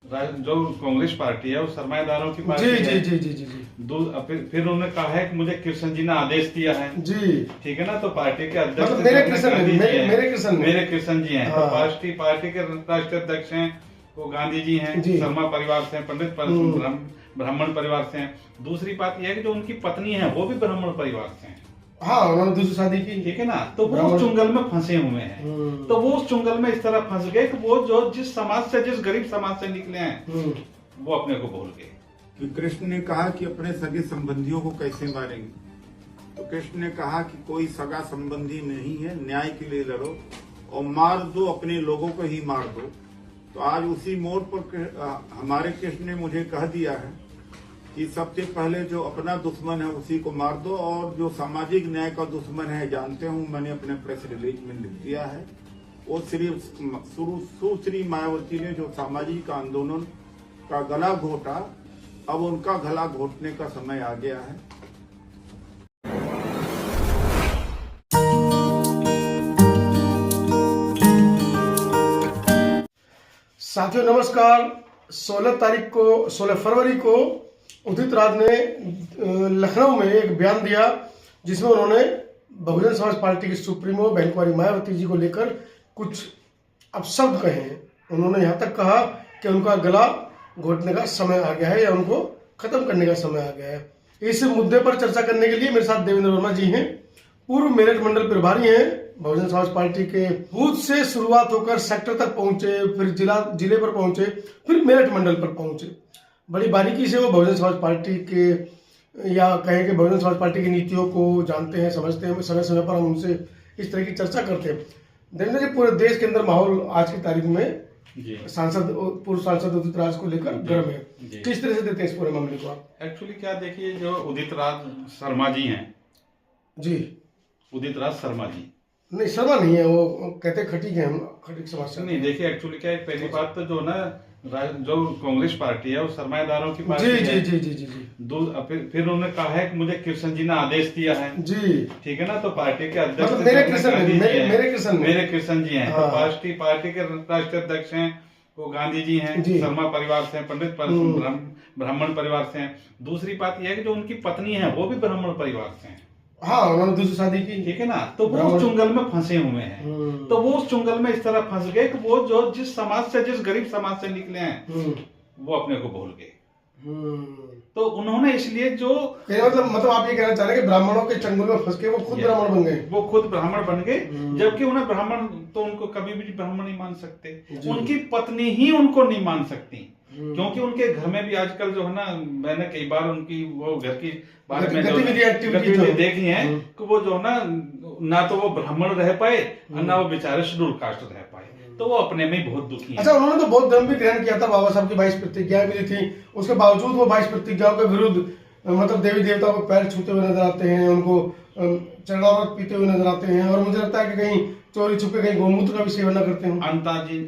जो कांग्रेस पार्टी है वो सरमाएदारों की पार्टी जी है। जी जी जी जी जी फिर उन्होंने कहा है कि मुझे कृष्ण जी ने आदेश दिया है। जी। ठीक है ना, तो पार्टी के अध्यक्ष मतलब मेरे कृष्ण गांधी नहीं, जी हैं। मेरे कृष्ण जी हैं। हाँ। तो पार्टी के राष्ट्रीय अध्यक्ष हैं वो गांधी जी हैं, जी। शर्मा परिवार से हैं, पंडित ब्राह्मण परिवार से हैं। दूसरी बात यह है कि जो उनकी पत्नी है वो भी ब्राह्मण परिवार से हैं। हाँ, उन्होंने दूसरी शादी की। ठीक है ना, तो वो उस चुंगल में फंसे हुए हैं। तो वो उस चुंगल में इस तरह फंस गए कि वो जो जिस गरीब समाज से निकले हैं वो अपने को भूल गए। कि कृष्ण ने कहा कि अपने सगे संबंधियों को कैसे मारेंगे, तो कृष्ण ने कहा कि कोई सगा संबंधी नहीं है, न्याय के लिए लड़ो और मार दो, अपने लोगों को ही मार दो। तो आज उसी मोड़ पर हमारे कृष्ण ने मुझे कह दिया है कि सबसे पहले जो अपना दुश्मन है उसी को मार दो, और जो सामाजिक न्याय का दुश्मन है जानते हूं, मैंने अपने प्रेस रिलीज में लिख दिया है, वो सुश्री मायावती ने जो सामाजिक आंदोलन का गला घोटा, अब उनका गला घोटने का समय आ गया है। साथियों नमस्कार। 16 फरवरी को उदित राज ने लखनऊ में एक बयान दिया जिसमें उन्होंने बहुजन समाज पार्टी की सुप्रीमो बहन कुमारी मायावती जी को लेकर कुछ अपशब्द कहे हैं। उन्होंने यहाँ तक कहा कि उनका गला घोटने का समय आ गया है या उनको खत्म करने का समय आ गया है। इस मुद्दे पर चर्चा करने के लिए मेरे साथ देवेंद्र वर्मा जी हैं, पूर्व मेरठ मंडल प्रभारी हैं बहुजन समाज पार्टी के। बूथ से शुरुआत होकर सेक्टर तक पहुंचे, फिर जिले पर पहुंचे, फिर मेरठ मंडल पर पहुंचे। बड़ी बारीकी से वो बहुजन समाज पार्टी के या कहें कि बहुजन समाज पार्टी की नीतियों को जानते हैं, समझते हैं। समय समय पर हम उनसे इस तरह की चर्चा करते हैं। देवेंद्र जी, पूरे देश के अंदर माहौल आज की तारीख में पूर्व सांसद उदित राज को लेकर गर्म है। किस तरह से देते हैं इस पूरे मामले को आप? एक्चुअली क्या देखिए, जो उदित राज शर्मा जी हैं जी, उदित राज शर्मा जी नहीं शर्मा नहीं है, वो कहते खटीक है, हम खटीक समाज से नहीं। देखिए एक्चुअली क्या है, पहली बात तो जो ना जो कांग्रेस पार्टी है वो सरमाएदारों की पार्टी जी है। जी जी जी जी जी। फिर उन्होंने कहा है कि मुझे कृष्ण जी ने आदेश दिया है। जी। ठीक है ना, तो पार्टी के अध्यक्ष मतलब मेरे कृष्ण जी हैं। हाँ। तो पार्टी के राष्ट्रीय अध्यक्ष हैं वो गांधी जी हैं, शर्मा परिवार से हैं, पंडित ब्राह्मण परिवार से हैं। दूसरी बात यह है कि जो उनकी पत्नी है वो भी ब्राह्मण परिवार से हैं। हाँ, उन्होंने दूसरी शादी की। ठीक है ना, तो वो उस चुंगल में फंसे हुए हैं। तो वो उस चुंगल में इस तरह फंस गए कि वो जो जिस गरीब समाज से निकले हैं वो अपने को भूल गए। तो उन्होंने इसलिए जो मतलब आप ये कहना चाह रहे हैं कि ब्राह्मणों के चंगुल में फंस के वो खुद ब्राह्मण बन गए। वो खुद ब्राह्मण बन गए, जबकि उन्हें ब्राह्मण तो उनको कभी भी ब्राह्मण नहीं मान सकते। उनकी पत्नी ही उनको नहीं मान सकती, क्योंकि उनके घर में भी आजकल जो है ना, मैंने कई बार उनकी वो घर की बारे में गतिविधि देखी है कि वो जो है ना तो वो ब्राह्मण रह पाए और ना वो बेचारे शेड्यूल कास्ट रह पाए। तो वो अपने में ही बहुत दुखी है। अच्छा, उन्होंने तो बहुत धर्म भी ग्रहण किया था, बाबा साहब की 22 प्रतिज्ञाएं भी थी। उसके बावजूद वो 22 प्रतिज्ञाओं के विरुद्ध मतलब देवी देवताओं को पैर छूते हुए नजर आते हैं, उनको चरणामृत पीते हुए नजर आते हैं, और मुझे लगता है कि कहीं चोरी छुपे कहीं गौमूत्र का भी सेवन न करते हैं।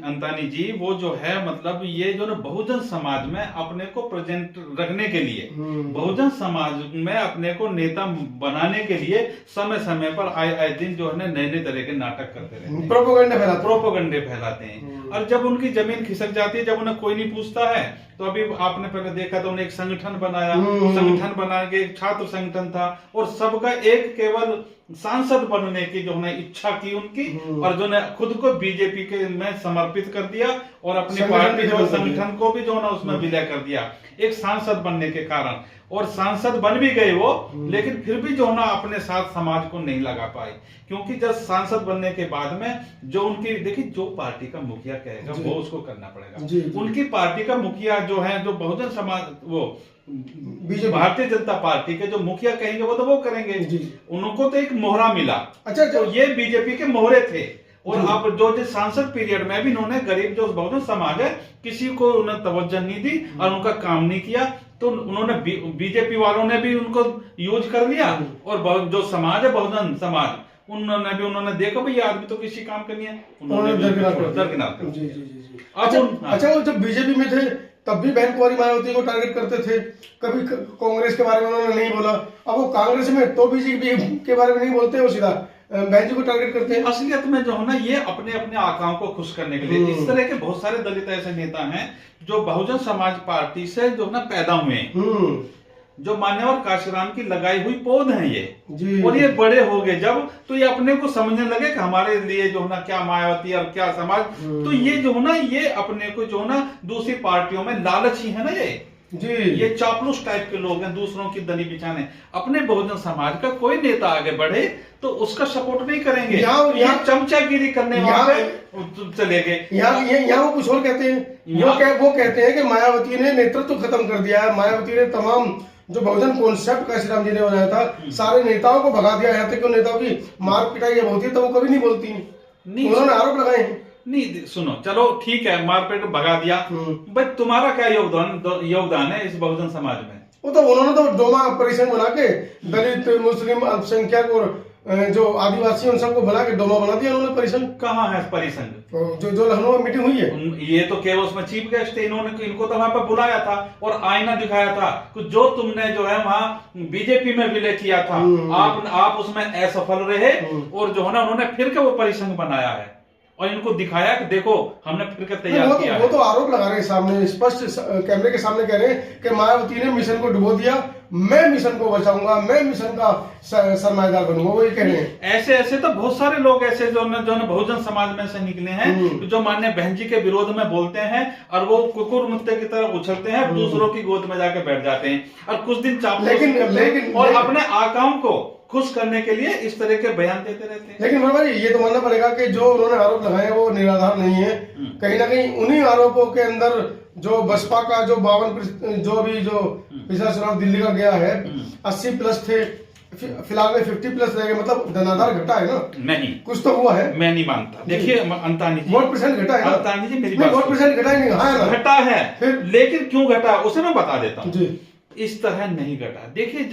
अंतानी जी, वो जो है मतलब ये जो ना बहुजन समाज में अपने को प्रेजेंट रखने के लिए, बहुजन समाज में अपने को नेता बनाने के लिए समय समय पर आए दिन जो है नए नए तरह के नाटक करते रहते हैं, प्रोपोगंडे फैलाते हैं। और जब उनकी जमीन खिसक जाती है, जब उन्हें कोई नहीं पूछता है, तो अभी आपने पहले देखा तो उन्हें एक संगठन बनाया, संगठन बना के छात्र संगठन था, और सबका एक केवल सांसद बनने की जो है इच्छा की उनकी, और जो ने खुद को बीजेपी के में समर्पित कर दिया, और अपनी पार्टी जो संगठन को भी जो ना उसमें विलय कर दिया एक सांसद बनने के कारण। और सांसद बन भी गए वो, लेकिन फिर भी जो ना अपने साथ समाज को नहीं लगा पाए, क्योंकि जब सांसद बनने के बाद में जो उनकी देखिए जो पार्टी का मुखिया कहेगा वो उसको करना पड़ेगा। उनकी पार्टी का मुखिया जो है, जो बहुजन समाज वो भारतीय जनता पार्टी के जो मुखिया कहेंगे वो तो वो करेंगे। उनको तो एक मोहरा मिला। अच्छा, तो ये बीजेपी के मोहरे थे। और अब जो सांसद पीरियड में भी इन्होंने गरीब जो बहुजन समाज है किसी को उन्हें तवज्जो नहीं दी और उनका काम नहीं किया, तो उन्होंने बीजेपी वालों ने भी उनको यूज कर लिया, और जो समाज है बहुजन समाज उन्होंने देखा भाई आदमी तो किसी काम का नहीं है, उन्होंने दरकिनार कर दिया। अच्छा, वो जब बीजेपी में थे तब भी बहन कुमारी मायावती को टारगेट करते थे, कभी कांग्रेस के बारे में उन्होंने नहीं बोला। अब वो कांग्रेस में तो बीजेपी के बारे में नहीं बोलते, वो सीधा बहन जी को टारगेट करते हैं। असलियत में जो है ना, ये अपने अपने आकाओं को खुश करने के लिए, इस तरह के बहुत सारे दलित ऐसे नेता हैं जो बहुजन समाज पार्टी से जो है ना पैदा हुए हैं, जो मान्यवर काशीराम की लगाई हुई पौध हैं ये जी। और ये बड़े हो गए जब, तो ये अपने को समझने लगे कि हमारे लिए जो है ना क्या मायावती और क्या समाज, तो ये जो है ना, ये अपने को जो है ना दूसरी पार्टियों में लालची है ना जी, ये चापलूस टाइप के लोग हैं, दूसरों की दली बिछाने। अपने बहुजन समाज का कोई नेता आगे बढ़े तो उसका सपोर्ट नहीं करेंगे, ये चमचागिरी करने वाले चले गए। यहाँ वो कुछ और कहते हैं, वो कहते हैं कि मायावती ने नेतृत्व खत्म कर दिया है, मायावती ने तमाम जो बहुजन कॉन्सेप्ट काशीराम जी ने बनाया था सारे नेताओं को भगा दिया। यहाँ तक कि नेताओं की मार पिटाई होती है तो वो कभी नहीं बोलती, उन्होंने आरोप लगाए हैं। नहीं सुनो, चलो ठीक है, मारपीट भगा दिया, बट तुम्हारा क्या योगदान है इस बहुजन समाज में? वो तो उन्होंने तो डोमा परिसंघ बना के दलित, मुस्लिम, अल्पसंख्यक और जो आदिवासी उन सबको बना के डोमा बना दिया उन्होंने परिसंघ। कहाँ है परिसंघ? जो लखनऊ में मीटिंग हुई है, ये तो केवल उसमें चीफ गेस्ट थे, इनको तो वहां पर बुलाया था और आईना दिखाया था कि जो तुमने जो है वहां बीजेपी में विलय किया था, आप उसमें असफल रहे और जो है ना उन्होंने फिर के वो परिसंघ बनाया है और इनको दिखाया कि देखो हमने फिर तैयार किया है। वो तो आरोप लगा रहे हैं सामने, स्पष्ट कैमरे के सामने कह रहे हैं कि मायावती ने मिशन को डुबो दिया, मैं मिशन को बचाऊंगा, मैं मिशन का सरमाएदार बनूंगा, वो ये कह रहे हैं। ऐसे तो बहुत सारे लोग ऐसे जो बहुजन समाज में से निकले हैं जो माननीय बहन जी के विरोध में बोलते हैं और वो कुकुर मुत्ते की तरह उछलते हैं, दूसरों की गोद में जाके बैठ जाते हैं और कुछ दिन लेकिन और अपने आकाओं को खुश करने के लिए इस तरह के बयान देते रहते हैं। लेकिन भाई ये तो मानना पड़ेगा कि जो उन्होंने आरोप लगाए वो निराधार नहीं है। कहीं ना कहीं उन्हीं आरोपों के अंदर जो बसपा का जो 52 जो पिछला चुनाव दिल्ली का गया है 80+ थे, फिलहाल में 50+ रह गए, मतलब धनाधार घटा है ना? नहीं, कुछ तो हुआ है, मैं नहीं मानता। देखिए अंतानी जी, वोट परसेंट घटा है, अंतानी जी मेरी बात, वोट परसेंट घटा ही नहीं, घटा है, लेकिन क्यों घटा उसे मैं बता देता हूँ। इस तरह नहीं घटा। देखिए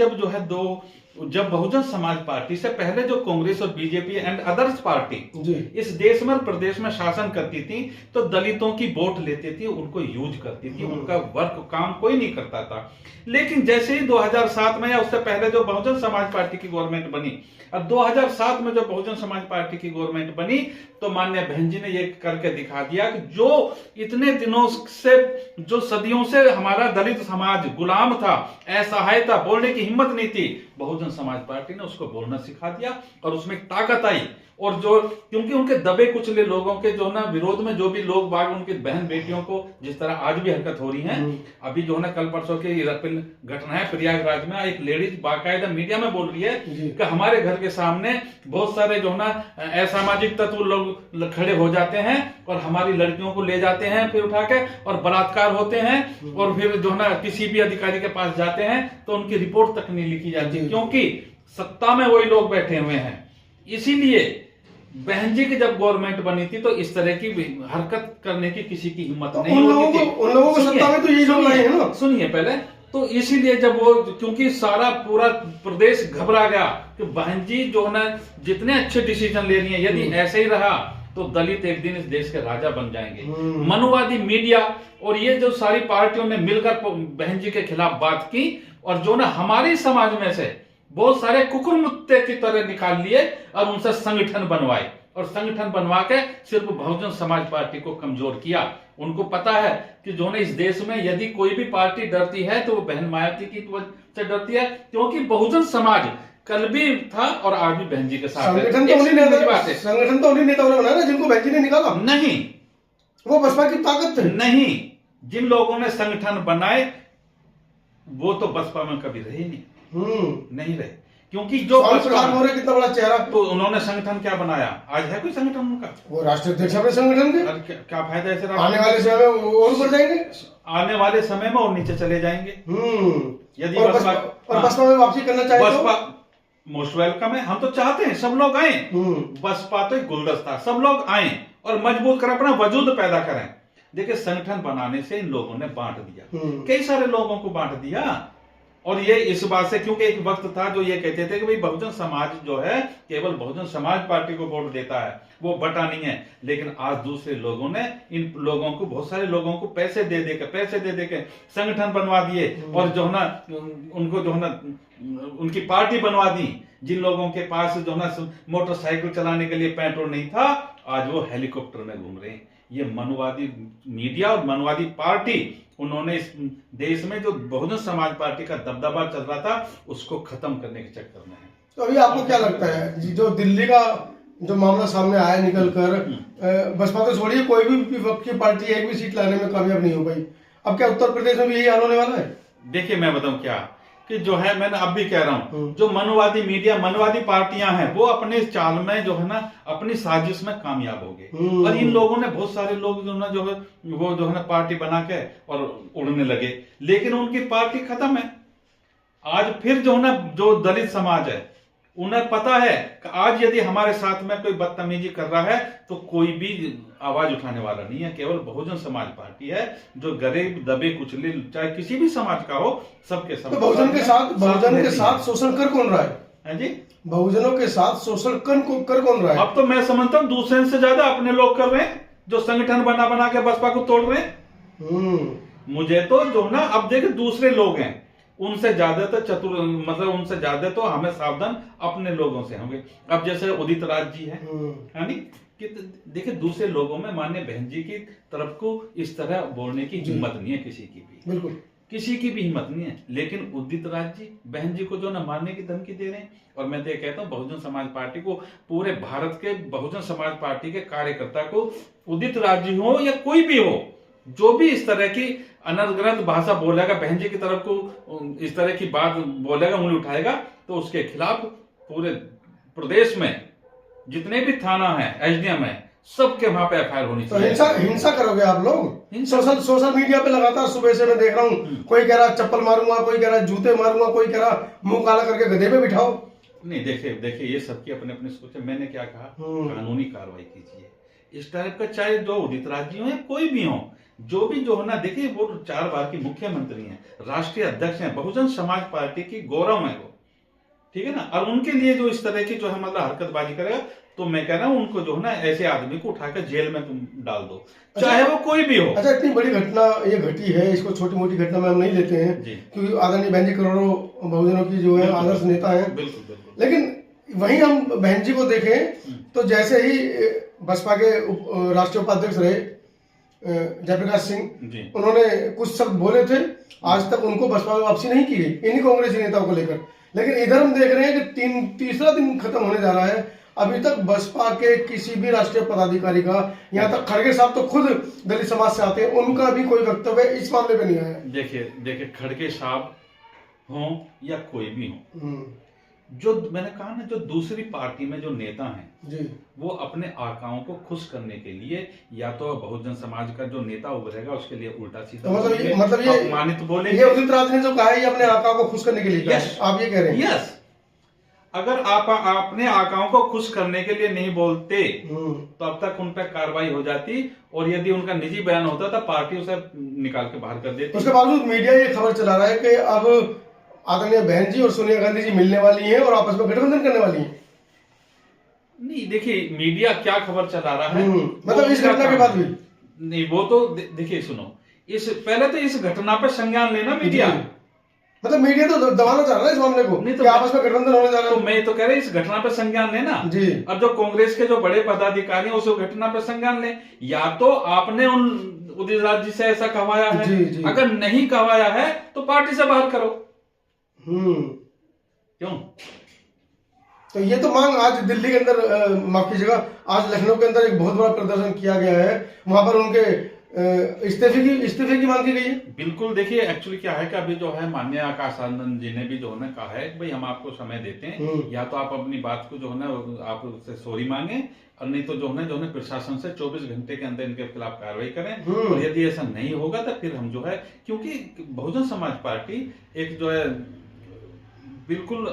जब बहुजन समाज पार्टी से पहले जो कांग्रेस और बीजेपी एंड अदर्स पार्टी इस देश में प्रदेश में शासन करती थी तो दलितों की वोट लेती थी, उनको यूज करती थी, उनका वर्क काम कोई नहीं करता था। लेकिन जैसे ही 2007 में या उससे पहले जो बहुजन समाज पार्टी की गवर्नमेंट बनी और 2007 में जो बहुजन समाज पार्टी की गवर्नमेंट बनी तो माननीय बहन जी ने ये करके दिखा दिया कि जो इतने दिनों से, जो सदियों से हमारा दलित समाज गुलाम था, असहाय था, बोलने की हिम्मत नहीं थी, बहुजन समाज पार्टी ने उसको बोलना सिखा दिया और उसमें ताकत आई। और जो क्योंकि उनके दबे कुचले लोगों के जो ना विरोध में जो भी लोग बाग उनकी बहन बेटियों को जिस तरह आज भी हरकत हो रही है, अभी जो है ना कल परसों की घटना है प्रयागराज में, एक लेडीज बाकायदा मीडिया में बोल रही है कि हमारे घर के सामने बहुत सारे जो है ना असामाजिक तत्व लोग खड़े हो जाते हैं और हमारी लड़कियों को ले जाते हैं फिर उठा के और बलात्कार होते हैं और फिर जो है ना किसी भी अधिकारी के पास जाते हैं तो उनकी रिपोर्ट तक नहीं लिखी जाती क्योंकि सत्ता में वही लोग बैठे हुए हैं। इसीलिए बहन जी की जब गवर्नमेंट बनी थी तो इस तरह की हरकत करने की किसी की हिम्मत नहीं होती थी। उन लोगों को सत्ता में तो यही लोग आए हैं ना। सुनिए पहले तो इसीलिए जब वो क्योंकि सारा पूरा प्रदेश घबरा गया कि बहन जी जो है ना जितने अच्छे डिसीजन ले रही है, यदि ऐसे ही रहा तो दलित एक दिन इस देश के राजा बन जाएंगे। मनुवादी मीडिया और ये जो सारी पार्टियों ने मिलकर बहन जी के खिलाफ बात की और जो ना हमारे समाज में से बहुत सारे कुकुर मुत्ते की तरह निकाल लिए और उनसे संगठन बनवाए और संगठन बनवा के सिर्फ बहुजन समाज पार्टी को कमजोर किया। उनको पता है कि जो ना इस देश में यदि कोई भी पार्टी डरती है तो वो बहन मायावती की वजह से डरती है क्योंकि बहुजन समाज कल भी था और आज भी बहन जी के साथ है। संगठन तो उन्हीं नेताओं ने बनाया जिनको बहन जी ने निकाला। नहीं, वो बसपा की ताकत थी। नहीं, जिन लोगों ने संगठन बनाए वो तो बसपा में कभी रहे नहीं रहे क्योंकि जो कितना बड़ा चेहरा, तो उन्होंने संगठन क्या बनाया? आज है कोई संगठन उनका? वो राष्ट्रीय अध्यक्ष अपने संगठन के। क्या फायदा ऐसे? आने वाले समय में और ऊपर जाएंगे, आने वाले समय में और नीचे चले जाएंगे। यदि बसपा में वापसी करना चाहे बसपा मोस्ट वेलकम है। हम तो चाहते हैं सब लोग आए, बसपा तो एक गुलदस्ता, सब लोग आए और मजबूत कर अपना वजूद पैदा करें। देखिए संगठन बनाने से इन लोगों ने बांट दिया, कई सारे लोगों को बांट दिया। और ये इस बात से, क्योंकि एक वक्त था जो ये कहते थे कि भाई बहुजन समाज जो है केवल बहुजन समाज पार्टी को वोट देता है, वो बटा नहीं है। लेकिन आज दूसरे लोगों ने इन लोगों को, बहुत सारे लोगों को पैसे दे के संगठन बनवा दिए और जो है ना उनको जो है ना उनकी पार्टी बनवा दी। जिन लोगों के पास जो है ना मोटरसाइकिल चलाने के लिए पेट्रोल नहीं था, आज वो हेलीकॉप्टर में घूम रहे हैं। ये मनवादी मीडिया और मनवादी पार्टी, उन्होंने इस देश में जो बहुजन समाज पार्टी का दबदबा चल रहा था उसको खत्म करने के चक्कर में है। तो अभी आपको क्या लगता है जो दिल्ली का जो मामला सामने आया निकल कर, बसपा तो छोड़िए, कोई भी विपक्ष की पार्टी एक भी सीट लाने में कामयाब नहीं हो पाई, अब क्या उत्तर प्रदेश में भी यही हाल होने वाला है? देखिए मैं बताऊं क्या कि जो है, मैंने अब भी कह रहा हूं, जो मनवादी मीडिया, मनवादी पार्टियां हैं, वो अपने चाल में जो है ना अपनी साजिश में कामयाब हो गए। और इन लोगों ने, बहुत सारे लोग जो ना जो है वो जो है ना पार्टी बना के और उड़ने लगे, लेकिन उनकी पार्टी खत्म है। आज फिर जो है ना जो दलित समाज है, उन्हें पता है कि आज यदि हमारे साथ में कोई बदतमीजी कर रहा है तो कोई भी आवाज उठाने वाला नहीं है, केवल बहुजन समाज पार्टी है जो गरीब दबे कुचले चाहे किसी भी समाज का हो, सबके साथ। तो बहुजन के साथ शोषण कर कौन रहा है जी? बहुजनों के साथ शोषण कर कौन रहा है? अब तो मैं समझता हूँ दूसरे से ज्यादा अपने लोग कर रहे हैं, जो संगठन बना के बसपा को तोड़ रहे हैं। मुझे तो जो ना अब देखे दूसरे लोग हैं उनसे ज्यादा तो चतुर, मतलब उनसे ज्यादा तो हमें सावधान अपने लोगों से होंगे। अब जैसे उदित राज जी है नहीं कि देखिए दूसरे लोगों में माननीय बहन जी की तरफ को इस तरह बोलने की हिम्मत नहीं है किसी की भी, बिल्कुल किसी की भी हिम्मत नहीं है। लेकिन उदित राज जी बहन जी को जो ना मारने की धमकी दे रहे हैं। और मैं तो ये कहता हूँ बहुजन समाज पार्टी को, पूरे भारत के बहुजन समाज पार्टी के कार्यकर्ता को, उदित राज जी हो या कोई भी हो, जो भी इस तरह की अनर्गल भाषा बोलेगा, बहन जी की तरफ को इस तरह की बात बोलेगा, उंगली उठाएगा, तो उसके खिलाफ पूरे प्रदेश में जितने भी थाना है, एसडीएम है, सबके वहां पे एफआईआर होनी चाहिए। तो हिंसा करोगे आप लोग? सोशल मीडिया पे लगातार सुबह से मैं देख रहा हूँ, कोई कह रहा चप्पल मारूंगा, कोई कह रहा जूते मारूंगा, कोई कह रहा मुंह काला करके गधे पे बिठाओ। नहीं, देखिए ये सबकी अपने अपने सोच है। मैंने क्या कहा, कानूनी कार्रवाई कीजिए इस टाइप का, चाहे जो उदित राज जी हो या कोई भी हो, जो भी जो है ना, देखिए वो 4 बार की मुख्यमंत्री हैं, राष्ट्रीय अध्यक्ष हैं, बहुजन समाज पार्टी की गौरव है वो, ठीक है ना। और उनके लिए जो इस तरह की जो है मतलब हरकतबाजी करेगा, तो मैं कह रहा हूं उनको जो है ना ऐसे आदमी को उठाकर जेल में तुम डाल दो, चाहे वो कोई भी हो। अच्छा, इतनी बड़ी घटना ये घटी है, इसको छोटी मोटी घटना में हम नहीं लेते हैं, क्योंकि आदरणीय बहन जी करोड़ों बहुजनों की जो है आदर्श नेता है। लेकिन वहीं हम बहन जी को देखें तो जैसे ही बसपा के राष्ट्रीय उपाध्यक्ष रहे जयप्रकाश सिंह, उन्होंने कुछ शब्द बोले थे, आज तक उनको बसपा में वापसी नहीं की गई इन्हीं कांग्रेसी नेताओं को लेकर। लेकिन इधर हम देख रहे हैं कि तीसरा दिन खत्म होने जा रहा है, अभी तक बसपा के किसी भी राष्ट्रीय पदाधिकारी का, यहाँ तक खड़गे साहब तो खुद दलित समाज से आते हैं, उनका भी कोई वक्तव्य इस मामले पे नहीं आया। देखिए खड़गे साहब हो या कोई भी हो, जो मैंने कहा ना, जो दूसरी पार्टी में जो नेता हैं जी, वो अपने आकाओं को खुश करने के लिए या तो बहुजन समाज का जो नेता उभरेगा उसके लिए उल्टा सीधा मतलब ये अपमानित बोलेंगे। ये उदित राज ने जो कहा है ये अपने आकाओं को खुश करने के लिए आप ये कह रहे हैं? यस, अगर आप अपने आकाओं को खुश करने के लिए नहीं बोलते तो अब तक उन पर कार्रवाई हो जाती, और यदि उनका निजी बयान होता था पार्टी उसे निकाल के बाहर कर देती। उसके बावजूद मीडिया ये खबर चला रहा है कि अब आदरणीय बहन जी और सोनिया गांधी जी मिलने वाली हैं और आपस में गठबंधन करने वाली हैं। नहीं, देखिए मीडिया क्या खबर चला रहा है, मतलब इस घटना के बाद भी नहीं, वो तो देखिए सुनो, इस पहले तो इस घटना पर संज्ञान लेना मीडिया, मतलब मीडिया तो दबाना चाह रहा है इस मामले को, नहीं तो आपस में गठबंधन होने जा रहा है। तो मैं तो कह रहा इस घटना पर संज्ञान लेना जी। और जो कांग्रेस के जो बड़े पदाधिकारी हैं उस घटना पर संज्ञान ले, या तो आपने उन उदित राज जी से ऐसा कहवाया है, जी। अगर नहीं कहवाया है तो पार्टी से बाहर करो। क्यों? तो ये तो मांग आज दिल्ली के अंदर, माफ कीजिएगा, आज लखनऊ के अंदर एक बहुत बड़ा प्रदर्शन किया गया है, वहां पर उनके इस्तीफे की मांग की गई है। बिल्कुल, देखिए एक्चुअली क्या है कि अभी जो है माननीय आकाश आनंद जी ने भी जो है ना कहा है कि भाई हम आपको समय देते हैं, या तो आप अपनी बात को जो है ना आप उससे सॉरी मांगे, और नहीं तो जो है प्रशासन से 24 घंटे के अंदर इनके खिलाफ कार्रवाई करें। और यदि ऐसा नहीं होगा तो फिर हम जो है, क्योंकि बहुजन समाज पार्टी एक जो है बिल्कुल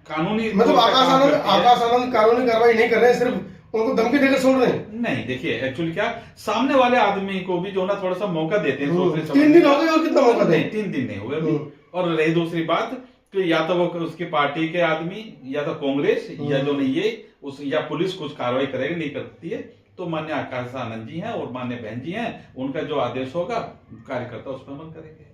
कानूनी, मतलब आकाश आनंद कानूनी कार्रवाई नहीं कर रहे हैं, सिर्फ उनको धमकी देकर छोड़ रहे हैं। नहीं, देखिए एक्चुअली क्या, सामने वाले आदमी को भी जो ना थोड़ा सा मौका देते हैं। 3 दिन हो गए और कितना मौका दें? 3 दिन नहीं हुए अभी, और रही दूसरी बात कि या तो वो उसकी पार्टी के आदमी या तो कांग्रेस या जो नहीं ये उस या पुलिस कुछ कार्रवाई करेगी, नहीं करती है तो मान्य आकाश आनंद जी हैं और मान्य बहन जी हैं, उनका जो आदेश होगा कार्यकर्ता उस पर अमल करेंगे।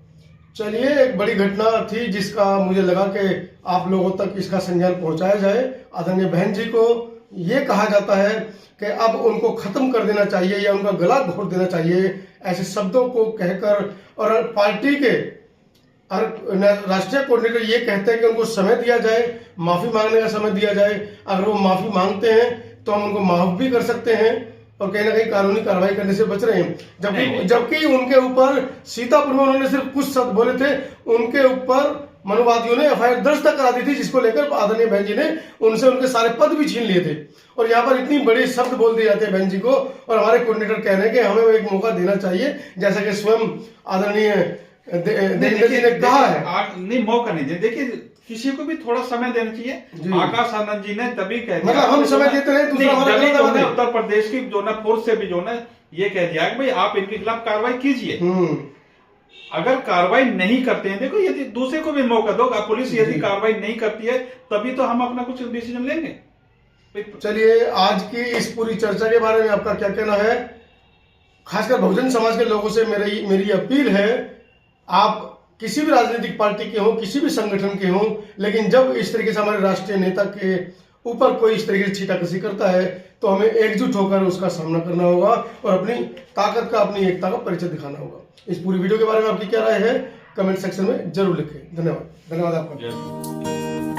चलिए, एक बड़ी घटना थी जिसका मुझे लगा कि आप लोगों तक इसका संज्ञान पहुंचाया जाए। आदरणीय बहन जी को ये कहा जाता है कि अब उनको खत्म कर देना चाहिए या उनका गला घोट देना चाहिए, ऐसे शब्दों को कहकर, और पार्टी के राष्ट्रीय कोऑर्डिनेटर ये कहते हैं कि उनको समय दिया जाए, माफी मांगने का समय दिया जाए। अगर वो माफी मांगते हैं तो हम उनको माफ भी कर सकते हैं और कहीं ना कहीं कानूनी कार्रवाई करने से बच रहे हैं। जबकि उनके ऊपर सीतापुर में उन्होंने सिर्फ कुछ शब्द बोले थे, उनके ऊपर मनुवादियों ने एफआईआर दर्ज तक करा दी थी, जिसको लेकर आदरणीय बहन जी ने उनसे उनके सारे पद भी छीन लिए थे। और यहाँ पर इतनी बड़ी शब्द बोल दिए जाते हैं बहन जी को, और हमारे कोऑर्डिनेटर कह रहे हैं कि हमें एक मौका देना चाहिए, जैसा कि स्वयं आदरणीय देवेंद्र जी ने कहा है। नहीं, मौका नहीं दे, देखिए किसी को भी थोड़ा समय देना चाहिए। आकाश आनंद जी ने तभी कह दिया, मतलब हम समय देते हैं, उत्तर प्रदेश की जो ना फोर्स से भी जो ना ये कह दिया कि भाई आप इनके खिलाफ कार्रवाई कीजिए। अगर कार्रवाई नहीं करते हैं, देखो यदि दूसरे को भी मौका दो, पुलिस यदि कार्रवाई नहीं करती है तभी तो हम अपना कुछ डिसीजन लेंगे। चलिए, आज की इस पूरी चर्चा के बारे में आपका क्या कहना है? खासकर बहुजन समाज के लोगों से मेरी अपील है, आप किसी भी राजनीतिक पार्टी के हो, किसी भी संगठन के हो, लेकिन जब इस तरीके से हमारे राष्ट्रीय नेता के ऊपर कोई इस तरीके से छीटाकशी करता है तो हमें एकजुट होकर उसका सामना करना होगा और अपनी ताकत का, अपनी एकता का परिचय दिखाना होगा। इस पूरी वीडियो के बारे में आपकी क्या राय है, कमेंट सेक्शन में जरूर लिखें। धन्यवाद आपका।